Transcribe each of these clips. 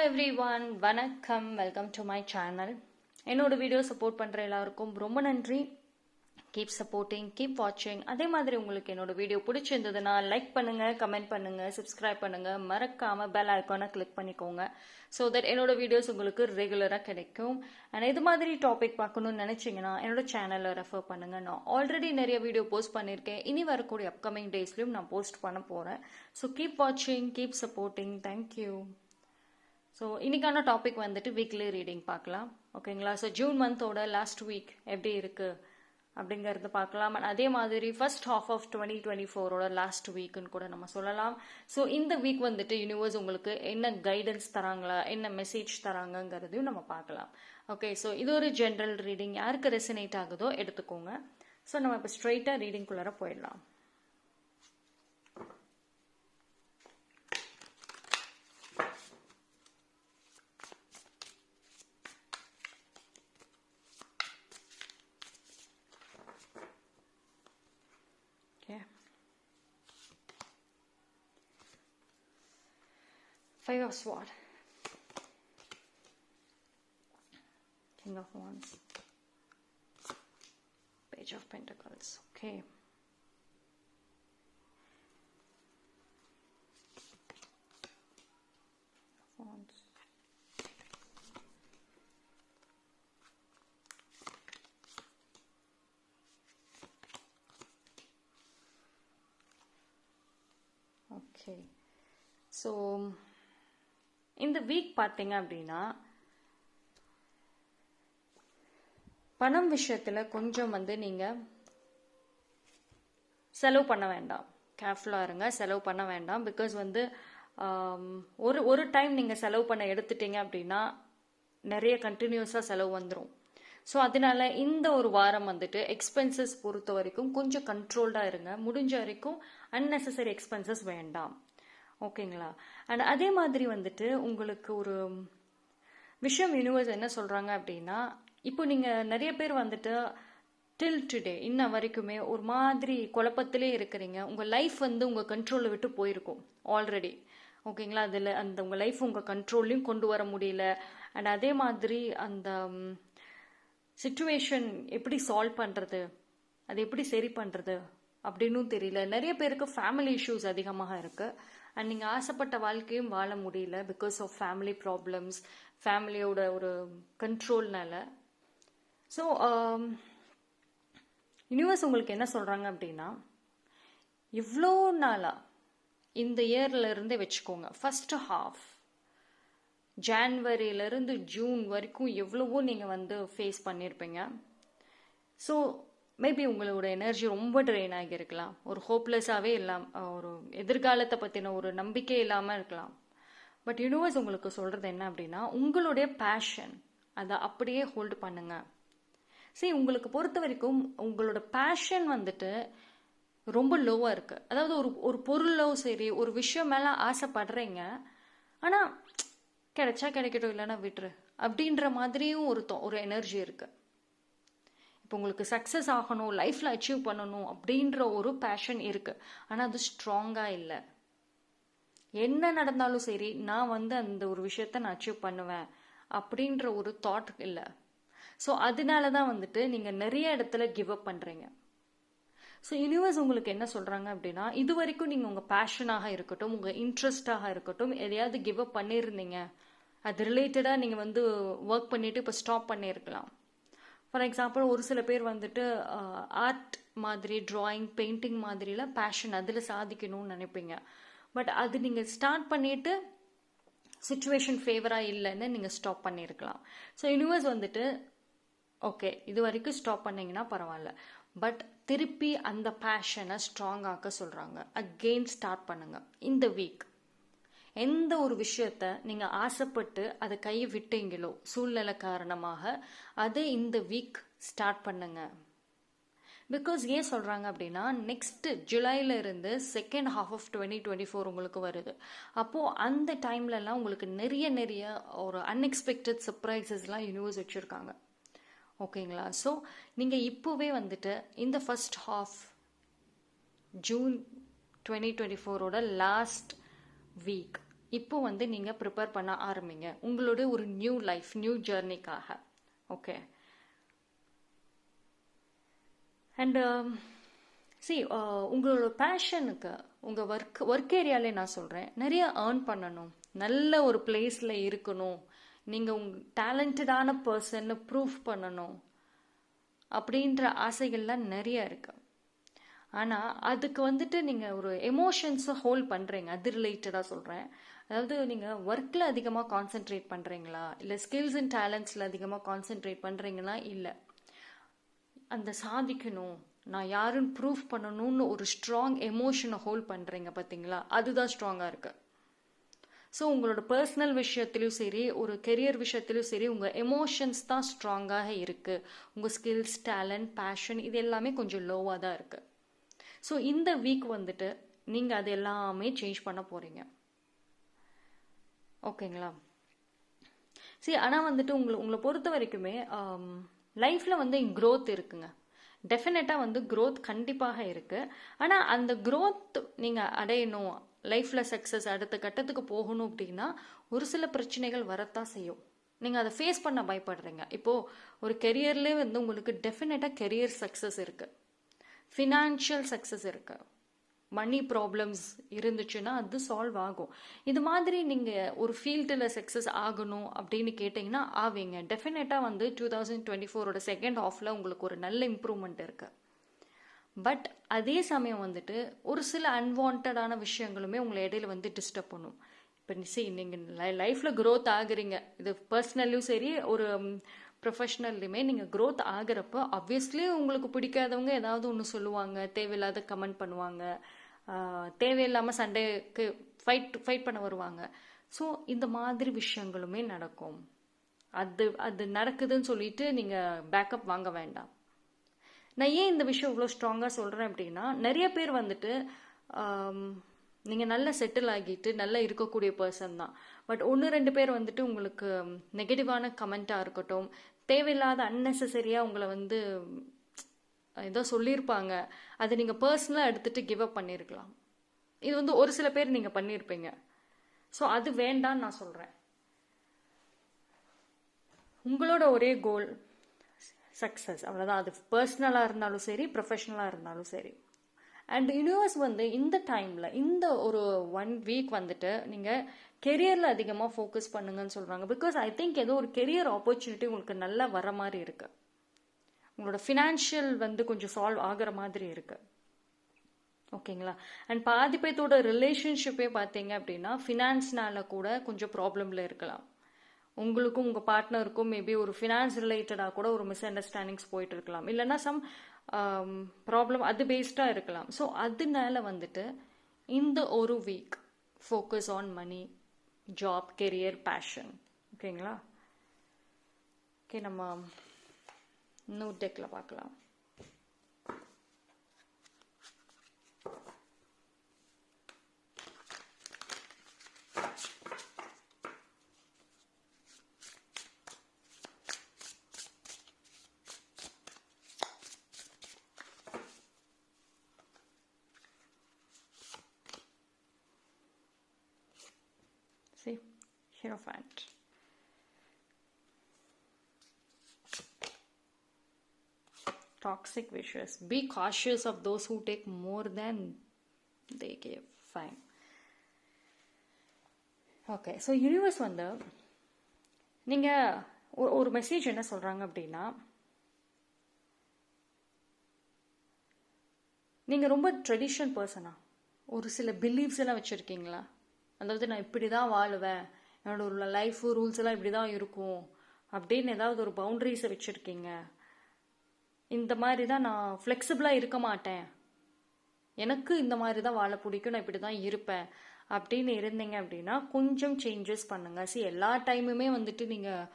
everyone, வணக்கம். Welcome to my channel. என்னோட video support பண்ணுற எல்லாருக்கும் ரொம்ப நன்றி. கீப் சப்போர்ட்டிங், கீப் வாட்சிங். அதே மாதிரி உங்களுக்கு என்னோட வீடியோ பிடிச்சிருந்ததுன்னா லைக் பண்ணுங்க, கமெண்ட் பண்ணுங்க, சப்ஸ்கிரைப் பண்ணுங்க, மறக்காம பெல் ஐக்கானை கிளிக் பண்ணிக்கோங்க. ஸோ தட் என்னோட வீடியோஸ் உங்களுக்கு ரெகுலராக கிடைக்கும். அண்ட் இது மாதிரி டாபிக் பார்க்கணும்னு நினைச்சீங்கன்னா என்னோட சேனலை ரெஃபர் பண்ணுங்க. நான் ஆல்ரெடி நிறைய வீடியோ போஸ்ட் பண்ணியிருக்கேன். இனி வரக்கூடிய அப்கமிங் டேஸ்லையும் நான் போஸ்ட் பண்ண போகிறேன். ஸோ கீப் வாட்சிங், கீப் சப்போர்ட்டிங். தேங்க்யூ. ஸோ இன்னைக்கான டாபிக் வந்துட்டு வீக்லி ரீடிங் பார்க்கலாம். ஓகேங்களா? ஸோ ஜூன் மந்தோட லாஸ்ட் வீக் எப்படி இருக்கு அப்படிங்கிறது பார்க்கலாம். அதே மாதிரி ஃபர்ஸ்ட் ஹாஃப் ஆஃப் 2024 லாஸ்ட் வீக்குன்னு கூட நம்ம சொல்லலாம். ஸோ இந்த வீக் வந்துட்டு யூனிவர்ஸ் உங்களுக்கு என்ன கைடன்ஸ் தராங்களா, என்ன மெசேஜ் தராங்கங்கிறதையும் நம்ம பார்க்கலாம். ஓகே, ஸோ இது ஒரு ஜென்ரல் ரீடிங். யாருக்கு ரெசனேட் ஆகுதோ எடுத்துக்கோங்க. ஸோ நம்ம இப்போ ஸ்ட்ரெயிட்டாக ரீடிங்குள்ளார போயிடலாம். Five of Swords, King of Wands, Page of Pentacles. Okay. Wands. Okay. So இந்த வீக் பார்த்தீங்க அப்படின்னா பணம் விஷயத்துல கொஞ்சம் நீங்க செலவு பண்ண வேண்டாம். கேர்ஃபுல்லா இருங்க, செலவு பண்ண வேண்டாம். பிகாஸ் ஒரு டைம் நீங்க செலவு பண்ண எடுத்துட்டீங்க அப்படின்னா நிறைய கண்டினியூஸா செலவு வந்துடும். ஸோ அதனால இந்த ஒரு வாரம் எக்ஸ்பென்சஸ் பொறுத்த வரைக்கும் கொஞ்சம் கண்ட்ரோல்டா இருங்க. முடிஞ்ச வரைக்கும் அன்னெசரி எக்ஸ்பென்சஸ் வேண்டாம். ஓகேங்களா? அண்ட் அதே மாதிரி உங்களுக்கு ஒரு விஷயம் யூனிவர்ஸ் என்ன சொல்றாங்க அப்படின்னா, இப்போ நீங்க நிறைய பேர் டில் டுடே இன்ன வரைக்குமே ஒரு மாதிரி குழப்பத்திலே இருக்கிறீங்க. உங்க லைஃப் உங்க கண்ட்ரோலை விட்டு போயிருக்கும் ஆல்ரெடி. ஓகேங்களா? அதுல உங்க லைஃப் உங்க கண்ட்ரோல்லையும் கொண்டு வர முடியல. அண்ட் அதே மாதிரி அந்த சிச்சுவேஷன் எப்படி சால்வ் பண்றது, அது எப்படி சரி பண்றது அப்படின்னு தெரியல. நிறைய பேருக்கு ஃபேமிலி இஷ்யூஸ் அதிகமாக இருக்கு. அண்ட் நீங்கள் ஆசைப்பட்ட வாழ்க்கையும் வாழ முடியல பிகாஸ் ஆஃப் ஃபேமிலி ப்ராப்ளம்ஸ், ஃபேமிலியோட ஒரு கண்ட்ரோல்னால. ஸோ யூனிவர்ஸ் உங்களுக்கு என்ன சொல்கிறாங்க அப்படின்னா, இவ்வளோ நாளாக இந்த இயர்ல இருந்தே வச்சுக்கோங்க, ஃபர்ஸ்ட் ஹாஃப் ஜான்வரியிலேருந்து ஜூன் வரைக்கும் எவ்வளவோ நீங்கள் ஃபேஸ் பண்ணியிருப்பீங்க. ஸோ மேபி உங்களோட எனர்ஜி ரொம்ப ட்ரெயின் ஆகியிருக்கலாம். ஒரு ஹோப்லெஸ்ஸாகவே இல்லாமல், ஒரு எதிர்காலத்தை பற்றின ஒரு நம்பிக்கை இல்லாமல் இருக்கலாம். பட் யூனிவர்ஸ் உங்களுக்கு சொல்கிறது என்ன அப்படின்னா, உங்களுடைய பேஷன் அதை அப்படியே ஹோல்டு பண்ணுங்க. சரி, உங்களுக்கு பொறுத்த வரைக்கும் உங்களோட பேஷன் ரொம்ப லோவாக இருக்குது. அதாவது ஒரு பொருளோ சரி, ஒரு விஷயம் மேலே ஆசைப்படுறீங்க, ஆனால் கிடைச்சா கிடைக்கட்டும், இல்லைன்னா விட்டுரு அப்படின்ற மாதிரியும் ஒரு எனர்ஜி இருக்குது. இப்போ உங்களுக்கு சக்ஸஸ் ஆகணும், லைஃப்பில் அச்சீவ் பண்ணணும் அப்படின்ற ஒரு பேஷன் இருக்குது. ஆனால் அது ஸ்ட்ராங்காக இல்லை. என்ன நடந்தாலும் சரி, நான் அந்த ஒரு விஷயத்த நான் அச்சீவ் பண்ணுவேன் அப்படின்ற ஒரு தாட் இல்லை. ஸோ அதனால தான் நீங்கள் நிறைய இடத்துல கிவ் அப் பண்ணுறீங்க. ஸோ யூனிவர்ஸ் உங்களுக்கு என்ன சொல்கிறாங்க அப்படின்னா, இது வரைக்கும் நீங்கள் உங்கள் பேஷனாக இருக்கட்டும், உங்கள் இன்ட்ரெஸ்டாக இருக்கட்டும், எதையாவது கிவ் அப் பண்ணியிருந்தீங்க, அது ரிலேட்டடாக நீங்கள் ஒர்க் பண்ணிவிட்டு இப்போ ஸ்டாப் பண்ணியிருக்கலாம். ஃபார் எக்ஸாம்பிள், ஒரு சில பேர் ஆர்ட் மாதிரி, டிராயிங், பெயிண்டிங் மாதிரிலாம் பேஷன், அதில் சாதிக்கணும்னு நினைப்பீங்க. பட் அது நீங்கள் ஸ்டார்ட் பண்ணிட்டு சுச்சுவேஷன் ஃபேவராக இல்லைன்னு நீங்கள் ஸ்டாப் பண்ணியிருக்கலாம். ஸோ யூனிவர்ஸ் ஓகே, இது வரைக்கும் ஸ்டாப் பண்ணீங்கன்னா பரவாயில்ல, பட் திருப்பி அந்த பேஷனை ஸ்ட்ராங் ஆக்க சொல்கிறாங்க. அகெயின் ஸ்டார்ட் பண்ணுங்க. இந்த வீக் எந்த ஒரு விஷயத்த நீங்கள் ஆசைப்பட்டு அதை கையை விட்டீங்களோ சூழ்நிலை காரணமாக, அதை இந்த வீக் ஸ்டார்ட் பண்ணுங்க. பிகாஸ் ஏன் சொல்கிறாங்க அப்படின்னா, நெக்ஸ்ட் ஜூலைல இருந்து செகண்ட் ஹாஃப் ஆஃப் 2024 உங்களுக்கு வருது. அப்போது அந்த டைம்லலாம் உங்களுக்கு நிறைய ஒரு அன்எக்ஸ்பெக்டட் சர்ப்ரைசஸ்லாம் யூனிவர்ஸ் வச்சுருக்காங்க. ஓகேங்களா? ஸோ நீங்கள் இப்போவே இந்த first half June 2024 last week இப்போ வந்து நீங்கள் ப்ரிப்பேர் பண்ண ஆரம்பிங்க உங்களோட ஒரு நியூ லைஃப் நியூ ஜேர்னிக்காக. ஓகே. அண்ட் சி உங்களோட பேஷனுக்கு உங்கள் ஒர்க் ஏரியாலே நான் சொல்கிறேன், நிறைய ஏர்ன் பண்ணணும், நல்ல ஒரு பிளேஸில் இருக்கணும், நீங்கள் உங்கள் டேலண்டடான பர்சன்னு ப்ரூஃப் பண்ணணும் அப்படின்ற ஆசைகள்லாம் நிறைய இருக்கு. ஆனால் அதுக்கு வந்துட்டு நீங்கள் ஒரு எமோஷன்ஸை ஹோல்ட் பண்ணுறீங்க, அது ரிலேட்டடாக சொல்கிறேன். அதாவது நீங்கள் ஒர்க்கில் அதிகமாக கான்சென்ட்ரேட் பண்ணுறீங்களா, இல்லை ஸ்கில்ஸ் அண்ட் டேலண்ட்ஸில் அதிகமாக கான்சென்ட்ரேட் பண்ணுறீங்களா, இல்லை அந்த சாதிக்கணும், நான் யாருன்னு ப்ரூஃப் பண்ணணும்னு ஒரு ஸ்ட்ராங் எமோஷனை ஹோல்ட் பண்ணுறீங்க பார்த்தீங்களா, அதுதான் ஸ்ட்ராங்காக இருக்கு. ஸோ உங்களோட பர்சனல் விஷயத்துலையும் சரி, ஒரு கெரியர் விஷயத்துலையும் சரி, உங்கள் எமோஷன்ஸ் தான் ஸ்ட்ராங்காக இருக்குது. உங்கள் ஸ்கில்ஸ், டேலண்ட், பேஷன் இது எல்லாமே கொஞ்சம் லோவாக தான் இருக்குது. ஸோ இந்த வீக் வந்துட்டு நீங்கள் அது எல்லாமே சேஞ்ச் பண்ண போகிறீங்க. ஓகேங்களா? சரி, ஆனால் வந்துட்டு உங்களை பொறுத்த வரைக்குமே லைஃப்பில் வந்து க்ரோத் இருக்குங்க. டெஃபினட்டாக வந்து க்ரோத் கண்டிப்பாக இருக்குது. ஆனால் அந்த க்ரோத் நீங்கள் அடையணும், லைஃப்பில் சக்ஸஸ் அடுத்த கட்டத்துக்கு போகணும் அப்படின்னா ஒரு சில பிரச்சனைகள் வரத்தான் செய்யும். நீங்கள் அதை ஃபேஸ் பண்ண பயப்படுறீங்க. இப்போது ஒரு கெரியர்லேயே வந்து உங்களுக்கு டெஃபினட்டாக கெரியர் சக்ஸஸ் இருக்குது, ஃபினான்ஷியல் சக்ஸஸ் இருக்குது, மணி ப்ராப்ளம்ஸ் இருந்துச்சுன்னா அது சால்வ் ஆகும். இது மாதிரி நீங்கள் ஒரு ஃபீல்டில் சக்ஸஸ் ஆகணும் அப்படின்னு கேட்டிங்கன்னா ஆவீங்க. டெஃபினட்டாக வந்து 2024 செகண்ட் ஹாஃபில் உங்களுக்கு ஒரு நல்ல இம்ப்ரூவ்மெண்ட் இருக்குது. பட் அதே சமயம் வந்துட்டு ஒரு சில அன்வான்டான விஷயங்களுமே உங்களை இடையில வந்து டிஸ்டர்ப் பண்ணும். இப்போ நீங்கள் லைஃப்பில் க்ரோத் ஆகுறீங்க, இது பர்சனல்லையும் சரி ஒரு ப்ரொஃபஷ்னல்லையுமே நீங்கள் க்ரோத் ஆகிறப்போ ஆப்வியஸ்லி உங்களுக்கு பிடிக்காதவங்க ஏதாவது ஒன்று சொல்லுவாங்க, தேவையில்லாத கமெண்ட் பண்ணுவாங்க, தேவையில்லாமல் சண்டைக்கு ஃபைட் பண்ண வருவாங்க. ஸோ இந்த மாதிரி விஷயங்களுமே நடக்கும். அது நடக்குதுன்னு சொல்லிட்டு நீங்கள் பேக்கப் வாங்க வேண்டாம். நான் ஏன் இந்த விஷயம் இவ்வளோ ஸ்ட்ராங்காக சொல்கிறேன் அப்படின்னா, நிறைய பேர் வந்துட்டு நீங்கள் நல்லா செட்டில் ஆகிட்டு நல்லா இருக்கக்கூடிய பர்சன் தான். பட் 1-2 பேர் வந்துட்டு உங்களுக்கு நெகட்டிவான கமெண்ட்டாக இருக்கட்டும், தேவையில்லாத அன்னெசரியாக உங்களை வந்து ஏதோ சொல்லியிருப்பாங்க, அதை நீங்கள் பர்சனலாக எடுத்துகிட்டு கிவ் அப் பண்ணியிருக்கலாம். இது வந்து ஒரு சில பேர் நீங்கள் பண்ணியிருப்பீங்க. ஸோ அது வேண்டான்னு நான் சொல்கிறேன். உங்களோட ஒரே கோல் சக்ஸஸ், அவ்வளோதான். அது பர்சனலாக இருந்தாலும் சரி, ப்ரொஃபஷ்னலாக இருந்தாலும் சரி. அண்ட் யூனிவர்ஸ் வந்து இந்த டைமில் இந்த ஒரு 1 வீக் வந்துட்டு நீங்கள் கெரியரில் அதிகமாக ஃபோக்கஸ் பண்ணுங்கன்னு சொல்கிறாங்க. பிகாஸ் ஐ திங்க் ஏதோ ஒரு கெரியர் ஆப்பர்ச்சுனிட்டி உங்களுக்கு நல்லா வர மாதிரி இருக்கு. உங்களோட ஃபினான்ஷியல் வந்து கொஞ்சம் சால்வ் ஆகிற மாதிரி இருக்கு. ஓகேங்களா? அண்ட் பாதி பேர்த்தோட ரிலேஷன்ஷிப்பே பார்த்தீங்க அப்படின்னா ஃபினான்ஸ்னால கூட கொஞ்சம் ப்ராப்ளமில் இருக்கலாம். உங்களுக்கும் உங்கள் பார்ட்னருக்கும் மேபி ஒரு ஃபினான்ஸ் ரிலேட்டடாக கூட ஒரு மிஸ் அண்டர்ஸ்டாண்டிங்ஸ் போயிட்டு இருக்கலாம், இல்லைன்னா சம் ப்ராப்ளம் அது பேஸ்டாக இருக்கலாம். ஸோ அதனால வந்துட்டு இந்த ஒரு week focus on money, job, career, passion. ஓகேங்களா? ஓகே, நம்ம இன்னொரு டெக்கில் பார்க்கலாம். See, Hierophant. Toxic wishes. Be cautious of those who take more than they give. Fine. Okay, so universe வந்து நீங்கள் ஒரு மெசேஜ் என்ன சொல்கிறாங்க அப்படின்னா, நீங்கள் ரொம்ப ட்ரெடிஷனல் பர்சனா, ஒரு சில பிலீவ்ஸ் எல்லாம் வச்சுருக்கீங்களா? அதாவது நான் இப்படி தான் வாழுவேன், என்னோட ஒரு லைஃப் ரூல்ஸ் எல்லாம் இப்படி தான் இருக்கும் அப்படின்னு ஏதாவது ஒரு பவுண்டரிஸை வச்சுருக்கீங்க. இந்த மாதிரி தான் நான் ஃப்ளெக்சிபிளாக இருக்க மாட்டேன், எனக்கு இந்த மாதிரி தான் வாழ பிடிக்கும், நான் இப்படி தான் இருப்பேன் அப்படின்னு இருந்தீங்க அப்படின்னா கொஞ்சம் சேஞ்சஸ் பண்ணுங்கள். எல்லா டைமுமே வந்துட்டு நீங்கள்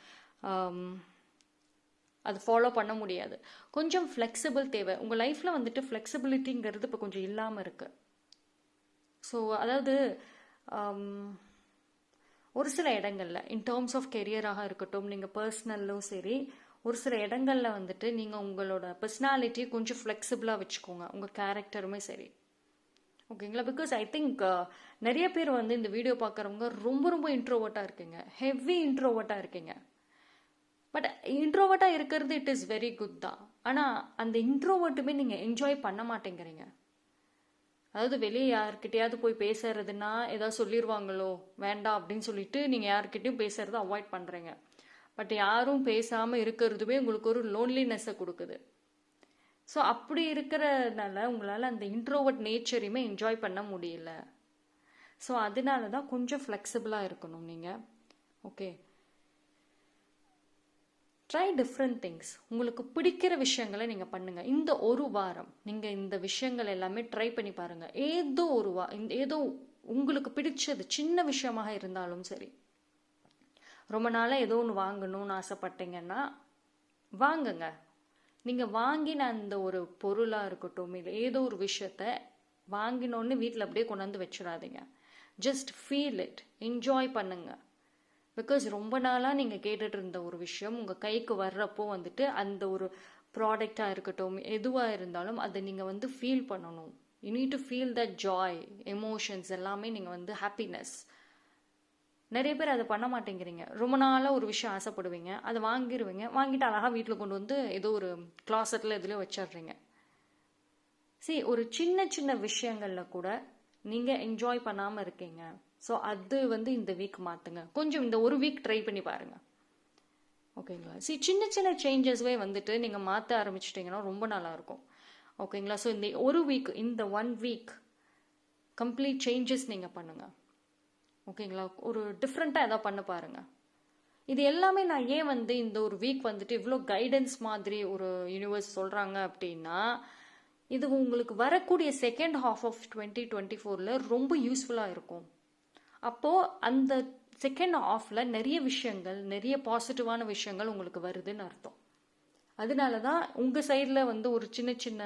அது ஃபாலோ பண்ண முடியாது. கொஞ்சம் ஃப்ளெக்சிபிள் தேவை. உங்கள் லைஃப்பில் வந்துட்டு ஃப்ளெக்சிபிலிட்டிங்கிறது இப்போ கொஞ்சம் இல்லாமல் இருக்குது. ஸோ அதாவது ஒரு சில இடங்களில் இன் டேர்ம்ஸ் ஆஃப் கெரியராக இருக்கட்டும், நீங்கள் பர்சனலும் சரி, ஒரு சில இடங்களில் வந்துட்டு நீங்கள் உங்களோட பர்சனாலிட்டியை கொஞ்சம் ஃப்ளெக்சிபிளாக வச்சுக்கோங்க. உங்கள் கேரக்டருமே சரி. ஓகேங்களா? பிகாஸ் ஐ திங்க் நிறைய பேர் வந்து இந்த வீடியோ பார்க்குறவங்க ரொம்ப ரொம்ப இன்ட்ரோவர்ட்டாக இருக்கீங்க, ஹெவி இன்ட்ரோவர்ட்டாக இருக்கீங்க. பட் இன்ட்ரோவர்ட்டாக இருக்கிறது இட் இஸ் வெரி குட் தான். ஆனால் அந்த இன்ட்ரோவர்ட்டுமே நீங்கள் என்ஜாய் பண்ண மாட்டேங்கிறீங்க. அதாவது வெளியே யார்கிட்டயாவது போய் பேசுறதுன்னா ஏதாவது சொல்லிடுவாங்களோ வேண்டாம் அப்படின்னு சொல்லிட்டு நீங்கள் யார்கிட்டயும் பேசுறத அவாய்ட் பண்ணுறீங்க. பட் யாரும் பேசாமல் இருக்கிறதுமே உங்களுக்கு ஒரு லோன்லினஸ்ஸை கொடுக்குது. ஸோ அப்படி இருக்கிறதுனால உங்களால் அந்த இன்ட்ரோவர்ட் நேச்சரையுமே என்ஜாய் பண்ண முடியல. ஸோ அதனால தான் கொஞ்சம் ஃப்ளெக்சிபிளாக இருக்கணும் நீங்கள். Okay, try different things. உங்களுக்கு பிடிக்கிற விஷயங்களை நீங்கள் பண்ணுங்கள். இந்த ஒரு வாரம் நீங்கள் இந்த விஷயங்கள் எல்லாமே ட்ரை பண்ணி பாருங்கள். ஏதோ ஒரு ஏதோ உங்களுக்கு பிடிச்சது சின்ன விஷயமாக இருந்தாலும் சரி. ரொம்ப நாளாக ஏதோ ஒன்று வாங்கணும்னு ஆசைப்பட்டீங்கன்னா வாங்குங்க. நீங்கள் வாங்கின அந்த ஒரு பொருளாக இருக்கட்டும், இல்லை ஏதோ ஒரு விஷயத்த வாங்கினோன்னு வீட்டில் அப்படியே கொண்டாந்து வச்சிடாதீங்க. ஜஸ்ட் ஃபீல் இட், என்ஜாய் பண்ணுங்க. பிகாஸ் ரொம்ப நாளாக நீங்கள் கேட்டுட்டு இருந்த ஒரு விஷயம் உங்கள் கைக்கு வர்றப்போ வந்துட்டு அந்த ஒரு ப்ராடக்டாக இருக்கட்டும், எதுவாக இருந்தாலும் அதை நீங்கள் வந்து ஃபீல் பண்ணணும். You need to feel the joy, emotions எல்லாமே நீங்கள் வந்து ஹாப்பினஸ். நிறைய பேர் அதை பண்ண மாட்டேங்கிறீங்க. ரொம்ப நாளாக ஒரு விஷயம் ஆசைப்படுவீங்க, அதை வாங்கிடுவீங்க, வாங்கிட்டு அழகாக வீட்டில் கொண்டு வந்து ஏதோ ஒரு கிளாசெட்டில் எதுலேயோ வச்சிடுறீங்க. சரி, ஒரு சின்ன சின்ன விஷயங்களில் கூட நீங்கள் என்ஜாய் பண்ணாமல் இருக்கீங்க. ஸோ அது வந்து இந்த வீக் மாற்றுங்க. கொஞ்சம் இந்த ஒரு வீக் ட்ரை பண்ணி பாருங்கள். ஓகேங்களா? சரி, சின்ன சின்ன சேஞ்சஸ்வே வந்துட்டு நீங்கள் மாற்ற ஆரம்பிச்சிட்டிங்கன்னா ரொம்ப நல்லாயிருக்கும். ஓகேங்களா? ஸோ இந்த ஒரு வீக், இந்த 1 வீக் கம்ப்ளீட் சேஞ்சஸ் நீங்கள் பண்ணுங்கள். ஓகேங்களா? ஒரு டிஃப்ரெண்ட்டாக எதாவது பண்ண பாருங்கள். இது எல்லாமே நான் ஏன் வந்து இந்த ஒரு வீக் வந்துட்டு இவ்வளோ கைடன்ஸ் மாதிரி ஒரு யூனிவர்ஸ் சொல்கிறாங்க அப்படின்னா, இது உங்களுக்கு வரக்கூடிய செகண்ட் ஹாஃப் ஆஃப் 2024 ரொம்ப யூஸ்ஃபுல்லாக இருக்கும். அப்போது அந்த செகண்ட் ஹாஃபில் நிறைய விஷயங்கள், நிறைய பாசிட்டிவான விஷயங்கள் உங்களுக்கு வருதுன்னு அர்த்தம். அதனால தான் உங்கள் சைடில் வந்து ஒரு சின்ன சின்ன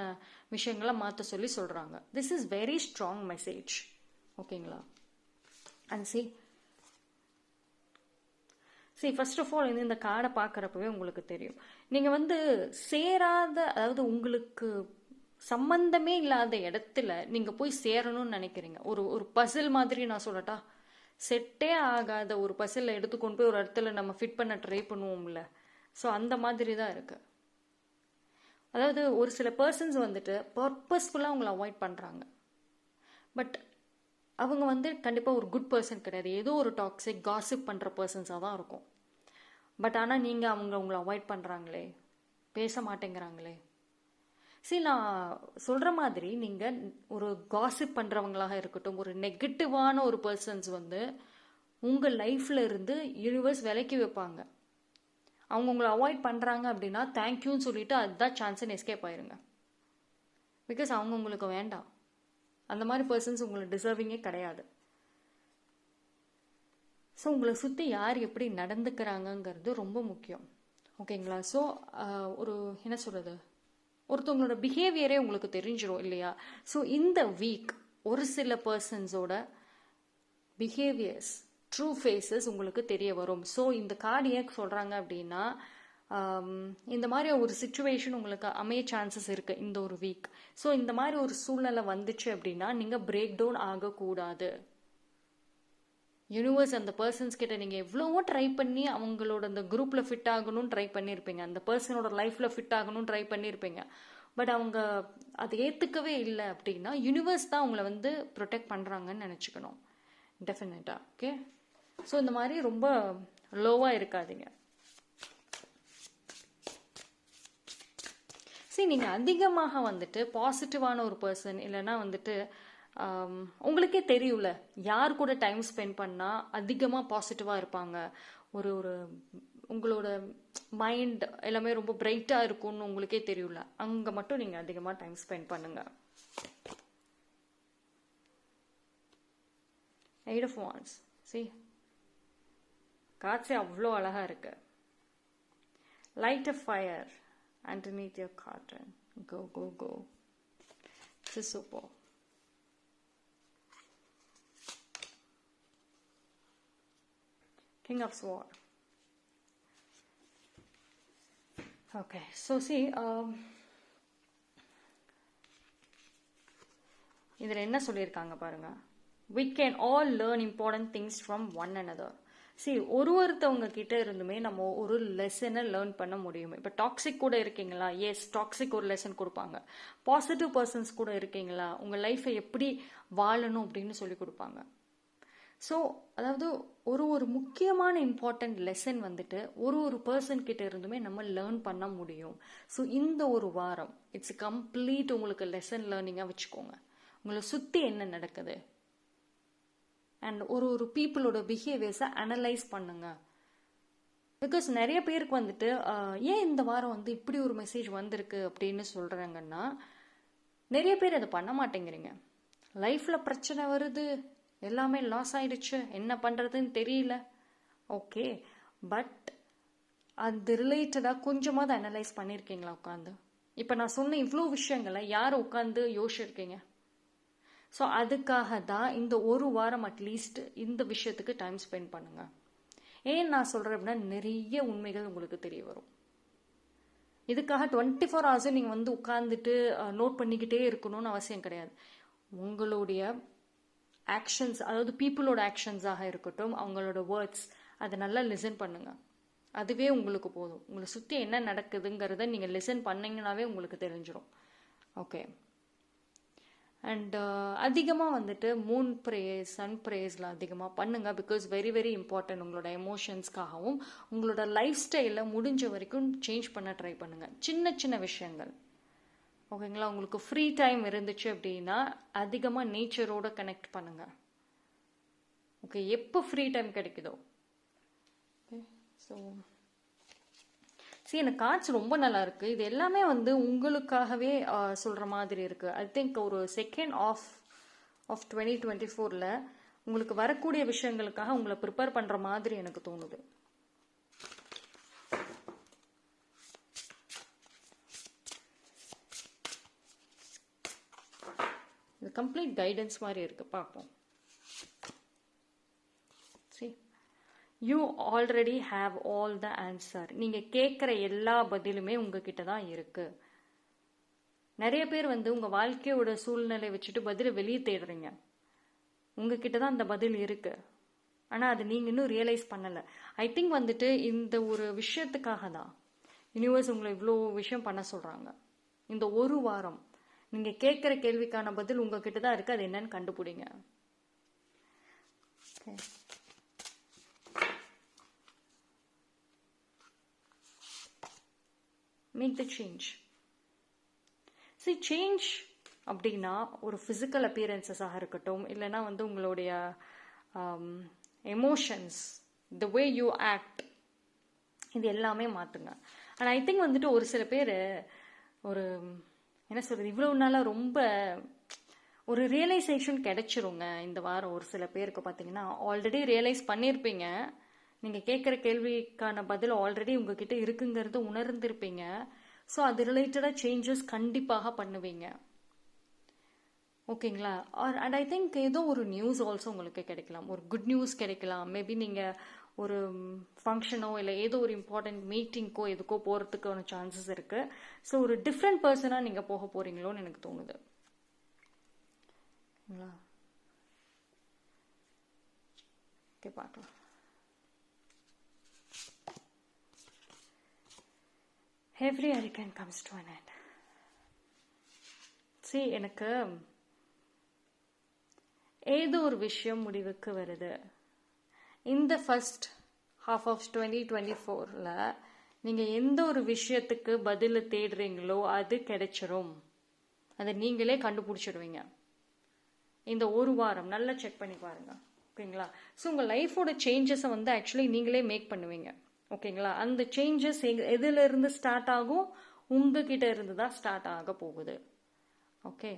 விஷயங்களை மாற்ற சொல்லி சொல்கிறாங்க. This is very strong message. ஓகேங்களா? And see first of all இந்த கார்டை பார்க்குறப்பவே உங்களுக்கு தெரியும், நீங்கள் வந்து சேராத, அதாவது உங்களுக்கு சம்பந்தமே இல்லாத இடத்துல நீங்கள் போய் சேரணும்னு நினைக்கிறீங்க. ஒரு பசில் மாதிரி நான் சொல்லட்டா, செட்டே ஆகாத ஒரு பசில் எடுத்துக்கொண்டு போய் ஒரு இடத்துல நம்ம ஃபிட் பண்ண ட்ரை பண்ணுவோம்ல, ஸோ அந்த மாதிரி தான் இருக்கு. அதாவது ஒரு சில பர்சன்ஸ் வந்துட்டு பர்பஸ்ஃபுல்லாக அவங்கள அவாய்ட் பண்ணுறாங்க. பட் அவங்க வந்து கண்டிப்பாக ஒரு குட் பர்சன் கிடையாது. ஏதோ ஒரு டாக்ஸிக் காசிப் பண்ணுற பர்சன்ஸாக தான் இருக்கும். பட் ஆனால் நீங்கள் உங்களை அவாய்ட் பண்ணுறாங்களே, பேச மாட்டேங்கிறாங்களே. சரி, நான் சொல்கிற மாதிரி நீங்கள் ஒரு காசிப் பண்ணுறவங்களாக இருக்கட்டும், ஒரு நெகட்டிவான ஒரு பர்சன்ஸ் வந்து உங்கள் லைஃப்பில் இருந்து யூனிவர்ஸ் விலக்கி வைப்பாங்க. அவங்க உங்களை அவாய்ட் பண்ணுறாங்க அப்படின்னா தேங்க்யூன்னு சொல்லிட்டு அதுதான் சான்ஸ்ன்னு எஸ்கேப் ஆயிருங்க. பிகாஸ் அவங்க உங்களுக்கு வேண்டாம். அந்த மாதிரி பர்சன்ஸ் உங்களுக்கு டிசர்விங்கே கிடையாது. ஸோ உங்களை சுற்றி யார் எப்படி நடந்துக்கிறாங்கங்கிறது ரொம்ப முக்கியம். ஓகேங்களா? ஸோ ஒரு என்ன சொல்கிறது, ஒருத்தவங்களோட பிஹேவியரே உங்களுக்கு தெரிஞ்சிடும் இல்லையா? ஸோ இந்த வீக் ஒரு சில பர்சன்ஸோட பிஹேவியர்ஸ், ட்ரூ ஃபேஸஸ் உங்களுக்கு தெரிய வரும். ஸோ இந்த கார்டு ஏன் சொல்கிறாங்க அப்படின்னா, இந்த மாதிரி ஒரு சுச்சுவேஷன் உங்களுக்கு அமைய சான்சஸ் இருக்குது இந்த ஒரு வீக். ஸோ இந்த மாதிரி ஒரு சூழ்நிலை வந்துச்சு அப்படின்னா நீங்கள் பிரேக் டவுன் ஆகக்கூடாது. யூனிவர்ஸ் அந்த பர்சன்ஸ் கிட்ட நீங்கள் எவ்வளவோ ட்ரை பண்ணி அவங்களோட அந்த குரூப்பில் ஃபிட் ஆகணும்னு ட்ரை பண்ணியிருப்பீங்க, அந்த பர்சனோட லைஃப்பில் ஃபிட் ஆகணும்னு ட்ரை பண்ணியிருப்பீங்க. பட் அவங்க அதை ஏற்றுக்கவே இல்லை அப்படின்னா யூனிவர்ஸ் தான் அவங்கள வந்து ப்ரொடெக்ட் பண்ணுறாங்கன்னு நினச்சிக்கணும். டெஃபினட்டாக. ஓகே, ஸோ இந்த மாதிரி ரொம்ப லோவாக இருக்காதீங்க. சரி, நீங்கள் அதிகமாக வந்துட்டு பாசிட்டிவான ஒரு பர்சன் இல்லைன்னா வந்துட்டு உங்களுக்கே தெரியும்ல யார் கூட டைம் ஸ்பெண்ட் பண்ணால் அதிகமாக பாசிட்டிவாக இருப்பாங்க, ஒரு உங்களோட மைண்ட் எல்லாமே ரொம்ப பிரைட்டாக இருக்கும்னு உங்களுக்கே தெரியும்ல, அங்கே மட்டும் நீங்கள் அதிகமாக டைம் ஸ்பெண்ட் பண்ணுங்கள். Eight of Wands. See, காட்சி அவ்வளோ அழகாக இருக்கு. Light a fire underneath your curtain. Go, go, go. This is super. King of Swords. Okay, so see, இதில் என்ன சொல்லியிருக்காங்க பாருங்க, we can all learn important things from one another. See, ஒருத்தவங்க கிட்ட இருந்துமே நம்ம ஒரு லெசனை லேர்ன் பண்ண முடியும். இப்போ டாக்ஸிக் கூட இருக்கீங்களா, எஸ், டாக்ஸிக் ஒரு லெசன் கொடுப்பாங்க. பாசிட்டிவ் பர்சன்ஸ் கூட இருக்கீங்களா, உங்கள் லைஃப்பை எப்படி வாழணும் அப்படின்னு சொல்லி கொடுப்பாங்க. ஸோ அதாவது ஒரு முக்கியமான இம்பார்ட்டண்ட் லெசன் வந்துட்டு ஒரு பர்சன் கிட்ட இருந்துமே நம்ம லேர்ன் பண்ண முடியும். ஸோ இந்த ஒரு வாரம் இட்ஸ் கம்ப்ளீட் உங்களுக்கு லெசன் லேர்னிங்காக வச்சுக்கோங்க. உங்களை சுற்றி என்ன நடக்குது அண்ட் ஒரு பீப்புளோட பிஹேவியர்ஸை அனலைஸ் பண்ணுங்க. பிகாஸ் நிறைய பேருக்கு வந்துட்டு ஏன் இந்த வாரம் வந்து இப்படி ஒரு மெசேஜ் வந்திருக்கு அப்படின்னு சொல்கிறாங்கன்னா, நிறைய பேர் அதை பண்ண மாட்டேங்கிறீங்க. லைஃப்பில் பிரச்சனை வருது, எல்லாமே லாஸ் ஆயிடுச்சு, என்ன பண்ணுறதுன்னு தெரியல. ஓகே, பட் அது ரிலேட்டடாக கொஞ்சமாவது அனலைஸ் பண்ணியிருக்கீங்களா உட்காந்து? இப்போ நான் சொன்ன இவ்வளோ விஷயங்களை யார் உட்காந்து யோசிச்சிருக்கீங்க? ஸோ அதுக்காக தான் இந்த ஒரு வாரம் அட்லீஸ்ட் இந்த விஷயத்துக்கு டைம் ஸ்பெண்ட் பண்ணுங்க. ஏன் நான் சொல்கிறேன் அப்படின்னா, நிறைய உண்மைகள் உங்களுக்கு தெரிய வரும். இதுக்காக 24 hours நீங்கள் வந்து உட்காந்துட்டு நோட் பண்ணிக்கிட்டே இருக்கணும்னு அவசியம் கிடையாது. உங்களுடைய ஆக்ஷன்ஸ், அதாவது பீப்புளோட ஆக்ஷன்ஸாக இருக்கட்டும், அவங்களோட வேர்ட்ஸ், அதை நல்லா லிசன் பண்ணுங்க. அதுவே உங்களுக்கு போதும். உங்களை சுற்றி என்ன நடக்குதுங்கிறத நீங்கள் லிசன் பண்ணிங்கனாவே உங்களுக்கு தெரிஞ்சிடும். ஓகே, அண்ட் அதிகமாக வந்துட்டு மூன் ப்ரேயர்ஸ், சன் ப்ரேயர்ஸில் அதிகமாக பண்ணுங்கள். Because very very important. உங்களோட எமோஷன்ஸ்க்காகவும் உங்களோட லைஃப் ஸ்டைலை முடிஞ்ச வரைக்கும் சேஞ்ச் பண்ண ட்ரை பண்ணுங்கள். சின்ன சின்ன விஷயங்கள், ஓகேங்களா? உங்களுக்கு ஃப்ரீ டைம் இருந்துச்சு அப்படின்னா அதிகமாக நேச்சரோட கனெக்ட் பண்ணுங்கள். ஓகே, எப்போ ஃப்ரீ டைம் கிடைக்குதோ. ஓகே, ஸோ எனக்கு கார்ட்ஸ் ரொம்ப நல்லா இருக்கு. இது எல்லாமே வந்து உங்களுக்காகவே சொல்ற மாதிரி இருக்கு. ஐ திங்க் ஒரு செகண்ட் ஆஃப் 2024ல உங்களுக்கு வரக்கூடிய விஷயங்களுக்காக உங்களை ப்ரிப்பேர் பண்ற மாதிரி எனக்கு தோணுது. இது கம்ப்ளீட் கைடன்ஸ் மாதிரி இருக்கு, பார்ப்போம். You already have all the answer. நீங்கள் கேட்குற எல்லா பதிலுமே உங்ககிட்ட தான் இருக்கு. நிறைய பேர் வந்து உங்கள் வாழ்க்கையோட சூழ்நிலை வச்சுட்டு பதிலை வெளியே தேடுறீங்க. உங்ககிட்ட தான் அந்த பதில் இருக்கு, ஆனால் அது நீங்கள் இன்னும் ரியலைஸ் பண்ணலை. ஐ திங்க் வந்துட்டு இந்த ஒரு விஷயத்துக்காக தான் யூனிவர்ஸ் உங்களை இவ்வளோ விஷயம் பண்ண சொல்கிறாங்க. இந்த ஒரு வாரம் நீங்கள் கேட்குற கேள்விக்கான பதில் உங்ககிட்ட தான் இருக்கு. அது என்னன்னு கண்டுபிடிங்க. Okay, make the change. சரி, சேஞ்ச் அப்படின்னா ஒரு ஃபிசிக்கல் அப்பியரன்சஸாக இருக்கட்டும், இல்லைன்னா வந்து உங்களுடைய emotions, the way you act, இது எல்லாமே மாற்றுங்க. அண்ட் ஐ திங்க் வந்துட்டு ஒரு சில பேர் ஒரு என்ன சொல்கிறது, இவ்வளோ நாளாக ரொம்ப ஒரு ரியலைசேஷன் கிடைச்சிருங்க இந்த வாரம். ஒரு சில பேருக்கு பார்த்தீங்கன்னா ஆல்ரெடி ரியலைஸ் பண்ணியிருப்பீங்க. நீங்கள் கேட்குற கேள்விக்கான பதில் ஆல்ரெடி உங்ககிட்ட இருக்குங்கிறது உணர்ந்திருப்பீங்க. ஸோ அது ரிலேட்டடாக சேஞ்சஸ் கண்டிப்பாக பண்ணுவீங்க. ஓகேங்களா? அண்ட் ஐ திங்க் ஏதோ ஒரு நியூஸ் ஆல்சோ உங்களுக்கு கிடைக்கலாம், ஒரு குட் நியூஸ் கிடைக்கலாம். மேபி நீங்கள் ஒரு ஃபங்க்ஷனோ இல்லை ஏதோ ஒரு இம்பார்ட்டன்ட் மீட்டிங்க்கோ எதுக்கோ போகிறதுக்கான சான்சஸ் இருக்குது. ஸோ ஒரு டிஃப்ரெண்ட் பர்சனாக நீங்கள் போக போகிறீங்களோன்னு எனக்கு தோணுது. ஓகே, பார்க்கலாம். Every hurricane comes to an end. See, எனக்கு ஏதோ ஒரு விஷயம் முடிவுக்கு வருது. இந்த ஃபர்ஸ்ட் ஹாஃப் ஆஃப் 2024ல நீங்கள் எந்த ஒரு விஷயத்துக்கு பதில் தேடுறீங்களோ அது கிடைச்சிரும். அதை நீங்களே கண்டுபிடிச்சிடுவீங்க. இந்த ஒரு வாரம் நல்லா செக் பண்ணி பாருங்க. ஓகேங்களா? ஸோ உங்கள் லைஃபோட சேஞ்சஸை வந்து ஆக்சுவலி நீங்களே மேக் பண்ணுவீங்க. ஓகேங்களா? அந்த சேஞ்சஸ் எதுல இருந்து ஸ்டார்ட் ஆகும்? உங்ககிட்ட இருந்து தான் ஸ்டார்ட் ஆக போகுது. ஓகே,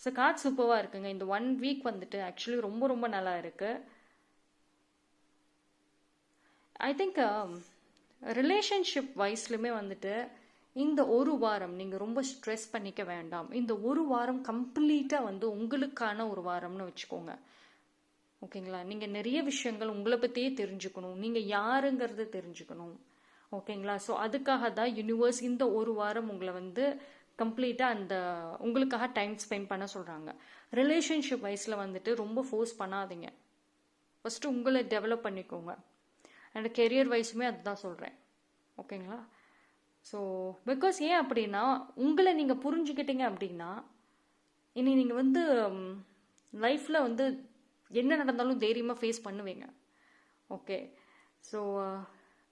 ஸோ கார்ட் சூப்பராக இருக்குங்க. இந்த 1 வீக் வந்துட்டு ஆக்சுவலி ரொம்ப ரொம்ப நல்லா இருக்கு. ஐ திங்க் ரிலேஷன்ஷிப் வைஸ்லுமே வந்துட்டு இந்த ஒரு வாரம் நீங்கள் ரொம்ப ஸ்ட்ரெஸ் பண்ணிக்க வேண்டாம். இந்த ஒரு வாரம் கம்ப்ளீட்டாக வந்து உங்களுக்கான ஒரு வாரம்னு வச்சுக்கோங்க. ஓகேங்களா? நீங்கள் நிறைய விஷயங்கள் உங்களை பற்றியே தெரிஞ்சுக்கணும், நீங்கள் யாருங்கிறது தெரிஞ்சுக்கணும். ஓகேங்களா? ஸோ அதுக்காக தான் யூனிவர்ஸ் இந்த ஒரு வாரம் உங்களை வந்து கம்ப்ளீட்டாக அந்த உங்களுக்காக டைம் ஸ்பெண்ட் பண்ண சொல்கிறாங்க. ரிலேஷன்ஷிப் வைஸில் வந்துட்டு ரொம்ப ஃபோர்ஸ் பண்ணாதீங்க. ஃபஸ்ட்டு உங்களை டெவலப் பண்ணிக்கோங்க. அண்ட் கெரியர் வைஸுமே அதுதான் சொல்கிறேன். ஓகேங்களா? ஸோ பிகாஸ் ஏன் அப்படின்னா, உங்களை நீங்கள் புரிஞ்சுக்கிட்டீங்க அப்படின்னா இனி நீங்கள் வந்து லைஃப்பில் வந்து என்ன நடந்தாலும் தைரியமாக ஃபேஸ் பண்ணுவீங்க. Okay, so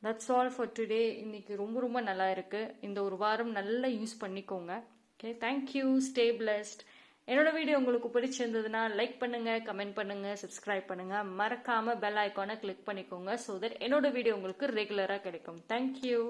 that's all for today. இன்னைக்கு ரொம்ப ரொம்ப நல்லா இருக்குது. இந்த ஒரு வாரம் நல்லா யூஸ் பண்ணிக்கோங்க. Okay, thank you. Stay blessed. என்னோட வீடியோ உங்களுக்கு பிடிச்சிருந்ததுன்னா லைக் பண்ணுங்கள், கமெண்ட் பண்ணுங்கள், சப்ஸ்கிரைப் பண்ணுங்கள். மறக்காமல் பெல் ஐக்கானை கிளிக் பண்ணிக்கோங்க ஸோ தட் என்னோட வீடியோ உங்களுக்கு ரெகுலராக கிடைக்கும். தேங்க்யூ.